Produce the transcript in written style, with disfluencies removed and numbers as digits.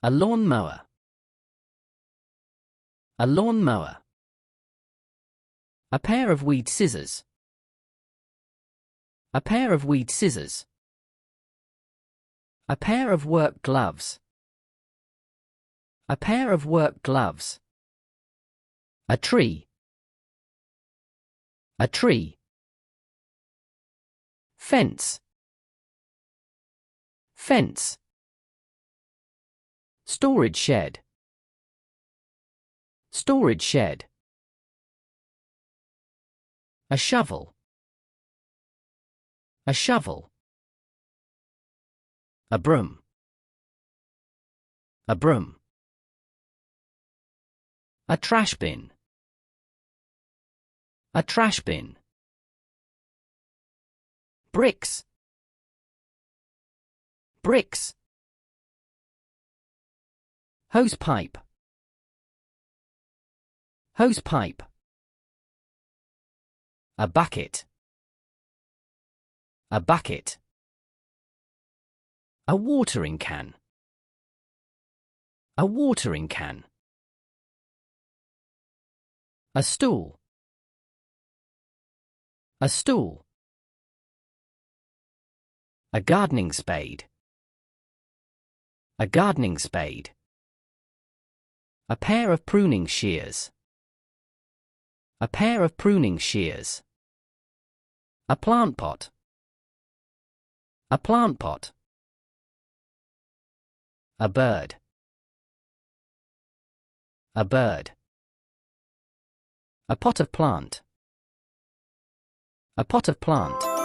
A lawnmower. A lawnmower. A pair of weed scissors. A pair of weed scissors. A pair of work gloves. A pair of work gloves. A tree. A tree. Fence. Fence. Storage shed. Storage shed. A shovel. A shovel. A broom. A broom. A trash bin. A trash bin. Bricks. Bricks. Hose pipe. Hose pipe. A bucket. A bucket. A watering can. A watering can. A stool. A stool. A gardening spade. A gardening spade. A pair of pruning shears. A pair of pruning shears. A plant pot. A plant pot. A bird. A bird. A pot of plant. A pot of plant.